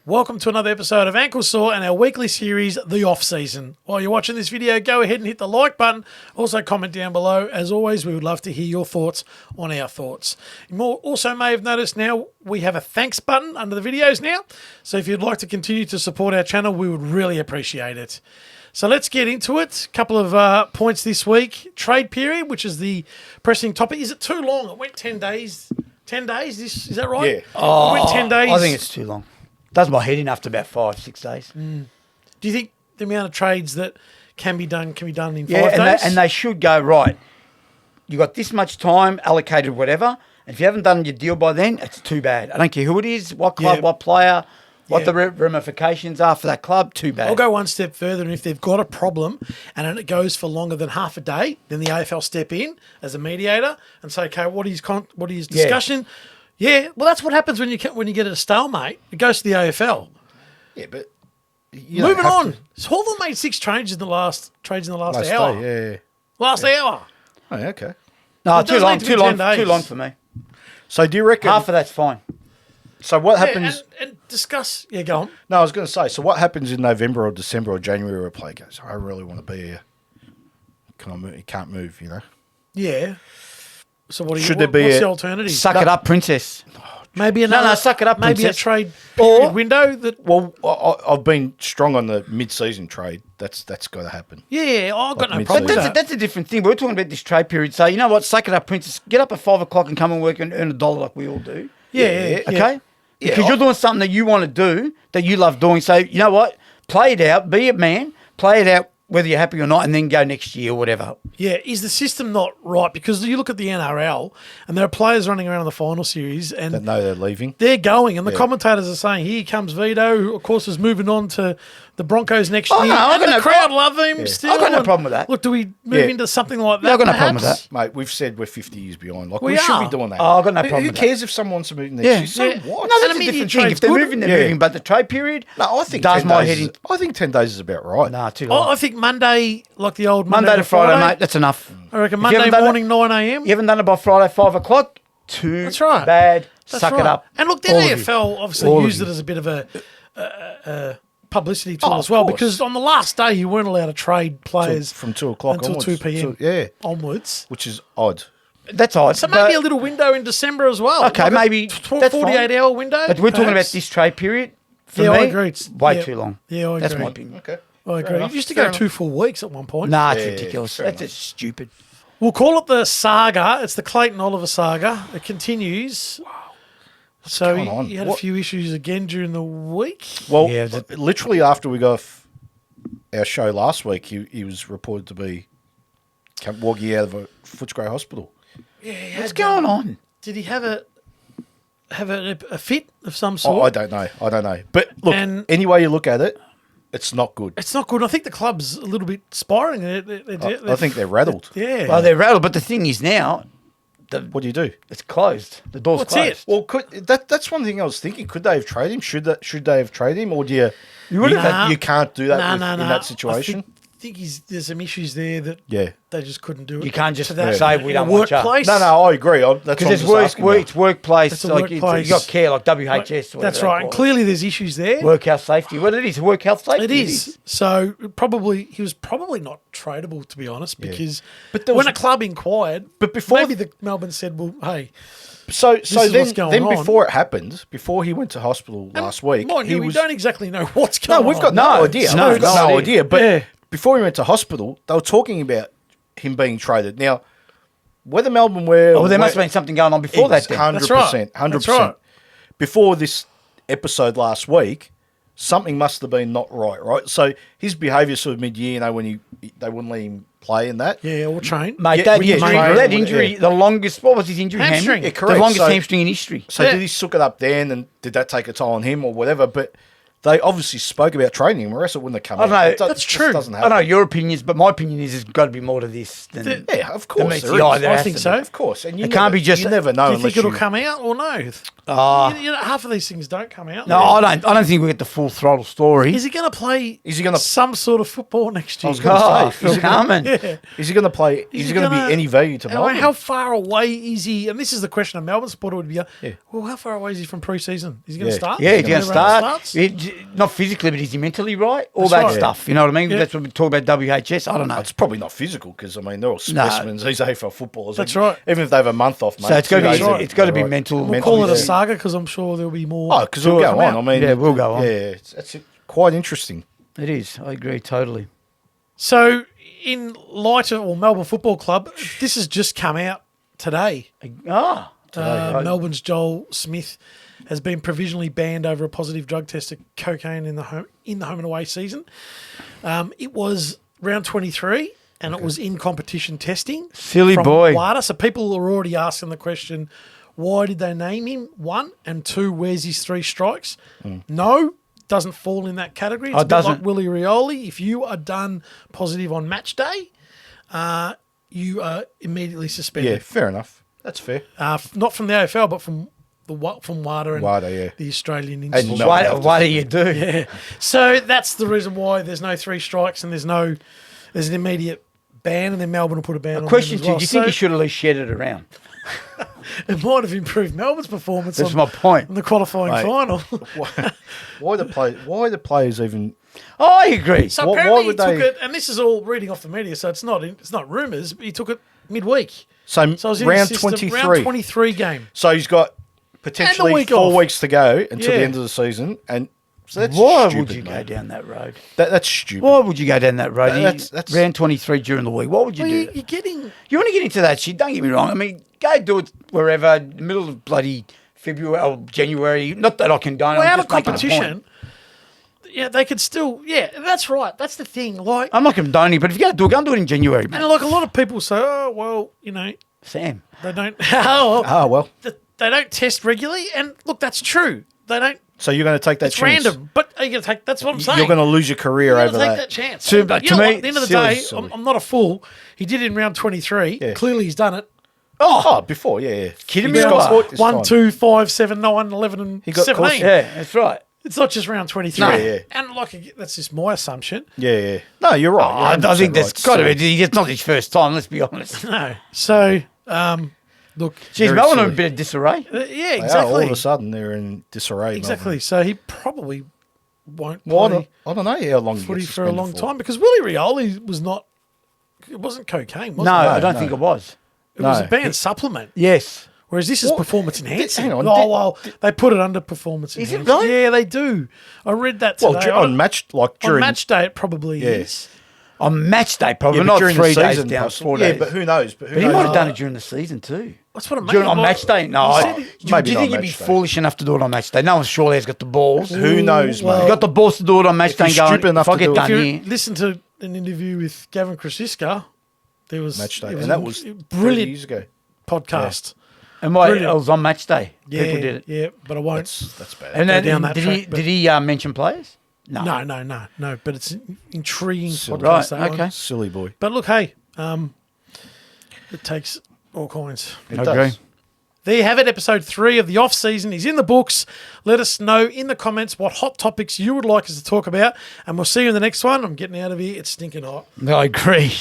Welcome to another episode of Ankle Sore and our weekly series, The Off Season. While you're watching this video, go ahead and hit the like button. Also comment down below. As always, we would love to hear your thoughts on our thoughts. You also may have noticed now we have a thanks button under the videos now. So if you'd like to continue to support our channel, we would really appreciate it. So let's get into it. A couple of points this week. Trade period, which is the pressing topic. Is it too long? It went 10 days. 10 days? Is that right? Yeah. It went 10 days. I think it's too long. Does my head in after about 5-6 days. Do you think the amount of trades that can be done in 5 days? And they should go, right, you got this much time allocated, whatever, and if you haven't done your deal by then, it's too bad. I don't care who it is, what club, what player, what the ramifications are for that club, too bad. I'll go one step further, and if they've got a problem and it goes for longer than half a day, then the AFL step in as a mediator and say, okay, what is discussion? Yeah, well, that's what happens when you get a stalemate. It goes to the AFL. Yeah, but moving on. Hawthorn made 6 trades in the last hour. Day, Last hour. Oh, okay. No, It too does need long, to be 10 days. too long for me. So do you reckon Half of that's fine. So what happens? And discuss. Yeah, go on. No, I was going to say. So what happens in November or December or January where a player goes, I really want to be here. Can I move? He can't move. Yeah. So what's Should there be the alternative? Suck it up, princess. Maybe another. No, suck it up, Maybe princess. a trade period window that. Well, I've been strong on the mid-season trade. That's got to happen. Yeah, I've got no Like problem with But that. that's a different thing. We're talking about this trade period. So, you know what? Suck it up, princess. Get up at 5 o'clock and come and work and earn $1 like we all do. Yeah. Okay? Because you're doing something that you want to do, that you love doing. So, you know what? Play it out. Be a man. Play it out whether you're happy or not, and then go next year or whatever. Yeah, is the system not right? Because you look at the NRL, and there are players running around in the final series, and That know they're leaving. they're going, and the commentators are saying, "Here comes Vito," who of course is moving on to the Broncos next year. No, I've and got the no crowd love him still. I've got no and problem with that. Look, do we move into something like that? I've got no problem with perhaps? that. Mate, we've said we're 50 years behind. Like, We we should are. be doing that. Oh, I've got no Who- problem Who with that. cares if someone wants to move next Yeah. year? So Yeah. what? No, that's An a immediate different thing. trade's If they're good. moving, they're Yeah. moving. But the trade period, No, I think does 10 my days head is- in. I think 10 days is about right. Nah, too long. I think Monday, like the old Monday to Friday, mate, that's enough. I reckon If you Monday haven't done morning, 9 a.m. You haven't done it by Friday, 5 o'clock? Too That's right. bad. That's Suck right. it up. And look, the All of you. AFL obviously All of used you. it as a bit of a publicity tool Oh, as well, of course. because on the last day you weren't allowed to trade players From 2 o'clock until onwards. 2 p.m. So, yeah, onwards. which is odd. That's odd. So maybe a little window in December as well. Okay, Like maybe that's 48-hour window. But we're talking about perhaps. this trade period. For Yeah, me, I agree. It's way yeah. too long. Yeah, I That's agree. my opinion. Okay. I agree. enough. It used to Fair go enough. 2 full weeks at one point. Nah, it's Yeah, ridiculous. fair That's enough. just stupid. We'll call it the saga. It's the Clayton Oliver saga. It continues. Wow. So going on? he had a few issues again during the week. Well, Yeah, literally after we got off our show last week, he was reported to be walking out of a Footscray hospital. Yeah, What's going on? Did he have a fit of some Oh, sort? I don't know. But look, And- any way you look at it, it's not good. It's not good. I think the club's a little bit spiraling. I think they're rattled. Yeah. Well, they're rattled, but the thing is now, What do you do? it's closed. The door's What's closed. it? Well, that's one thing I was thinking. Could they have traded him? Should they have traded him, or do you? You would have Nah. You can't do that in No. that situation. I think there's some issues there that Yeah. they just couldn't do it. You can't just to that say, in we a don't want you. workplace. No, I agree. That's Because what it's I'm just asking about. it's workplace. It's a like workplace. You got care, like WHS. or That's whatever they right. And call it. clearly there's issues there. Work health safety. Well, it is work health safety. It is. So he was probably not tradable, to be honest, because But there when was- a club inquired, But before- maybe the Melbourne said, well, hey, So is what's going then on. before it happened, before he went to hospital last week, mind you, we was don't exactly know what's no, going on. we've got No, no idea. no, We've got no no idea. idea. But Yeah. before he went to hospital, they were talking about him being traded. Now, whether Melbourne were, Oh, well, there must have been something going on before that. Then. 100%, That's 100%. right. Before this episode last week, something must have been not right, right? So his behaviour sort of mid-year, when they wouldn't let him play in that. Yeah, or train. Mate, Yeah, that yeah, injury, train, that injury, yeah. the longest. What was his injury? Hamstring. Yeah, correct. The longest So- hamstring in history. So Yeah. did he suck it up then, and did that take a toll on him or whatever? But they obviously spoke about training him, or else it wouldn't have come I out. know, It that's just true. doesn't I happen. know your opinions, but my opinion is there's got to be more to this than. Yeah, of than course. meets there the eye. is. There I has think to so. be. Of course. And you It never, can't be just you a- never know Do you unless think it'll you... come out or no? Half of these things don't come out. No, I don't think we get the full throttle story. Is he going to play? Is he gonna- some sort of football next year? was gonna Oh, say, Phil is he gonna- Carmen. Yeah. Is he going to play? Is he going to be any value to Melbourne? How far away is he? And this is the question a Melbourne supporter would be. Well, how far away is he from pre-season? Is he going to Yeah. start? Yeah, he's going to start. Starts? Not physically, but is he mentally right? All That's that right. stuff. You know what I mean? Yeah. That's what we talk about WHS. I don't know. It's probably not physical because, I mean, they're all specimens. These AFL footballers. That's right. Even if they have a month off, mate. So it's got to 2 be. days, It's got to be right. mental. We'll call it a Yeah. saga because I'm sure there'll be more. Oh, because it'll go come on. out. I mean, Yeah, we'll go on. Yeah, it's quite interesting. It is. I agree totally. So, in light of Melbourne Football Club, this has just come out today. Ah, Melbourne's Joel Smith has been provisionally banned over a positive drug test of cocaine in the home and away season. It was round 23, and it was in competition testing. Silly from boy. WADA. So people are already asking the question, why did they name him? 1, and 2, where's his 3 strikes? No, doesn't fall in that category. It's Oh, a bit doesn't? like Willie Rioli. If you are done positive on match day, you are immediately Yeah, suspended. fair enough. That's fair. Not from the AFL, but from WADA and WADA, yeah. the Australian And Institute. Melbourne. what do you do? Yeah. So that's the reason why there's no 3 strikes and there's an immediate ban, and then Melbourne will put a ban on him Question as to well. you: do you think So you should at least shed it around? it might have improved Melbourne's performance That's on, my point. on the qualifying Mate. final. Why the players even? Oh, I agree. So Why apparently he would took they- it, and this is all reading off the media, so it's not rumours, but he took it midweek. So So it was in round his system, 23. round 23 game. So he's got potentially week 4 off. weeks to go until Yeah. the end of the season, and so that's Why stupid, would you go mate. down that road? That's stupid. Why would you go down that road? That's- round 23 during the week. What would you Well, do? you're getting... You want to get into that shit? Don't get me wrong. I mean, go do it wherever, middle of bloody February or January. Not that I condone. Well, I'm out just of making a point. competition, yeah, they could still... Yeah, that's right. That's the thing. Like, I'm not condoning, but if you're going to do it, go and do it in January, man. and like a lot of people say, oh, well, Sam. they don't... oh, Well. they don't test regularly, and look, that's true. They don't... So you're going to take that It's chance. random, but are you going to take... That's what I'm saying. You're going to lose your career You're over gonna take that. that chance. So, And but you to know me, what? At the end of the silly, day, silly. I'm not a fool. He did it in round 23. Yeah. Clearly, he's done it. Oh, before, yeah. Kidding He me got or what? caught this 1, time. 2, 5, 7, 9, 11, and He got 17. caught. Yeah, that's right. It's not just round 23. No. Yeah. And like, that's just my assumption. Yeah. No, you're right. I think that's that's got to be. It's not his first time, let's be honest. No. So, look. Jeez, Very Melbourne are in silly. a bit of disarray. Yeah, All exactly. of a sudden, they're in disarray. Exactly. So he probably won't Well, play I don't know how long he footy gets for a suspended long time because Willie Rioli was not. It wasn't cocaine, was No, it? I don't no. think it was. It was a no. banned supplement. Yes. Whereas this is What? performance enhancing. Hang on, Oh, well, they put it under performance Is it enhancing. really? Yeah, they do. I read that today. Well, on match, like on during match day, it probably Yeah. is. On match day, probably, but not during 3 the days season, down, possibly. 4 days. Yeah, but who knows? But But he might have done it during the season too. That's what I mean. During on Like, match day? No. he I, said- do you Maybe not think you'd be match day. foolish enough to do it on match day? No one surely has got the balls. Who knows, well, mate? You got the balls to do it on match If day and he's go, stupid enough if I to get do it- done If you here. listen to an interview with Gavin Krasiska, there was match day, it and that was a 3 brilliant years ago. podcast. And why Brilliant. it was on match day. Yeah, People did it. yeah, but I won't. That's bad. And go then down that did track, he but- did he mention players? No. But it's an intriguing Silly. podcast. Right, that one. okay. Silly boy. But look, hey, it takes all kinds. It I does. agree. There you have it, episode 3 of the off season is in the books. Let us know in the comments what hot topics you would like us to talk about, and we'll see you in the next one. I'm getting out of here. It's stinking hot. I agree.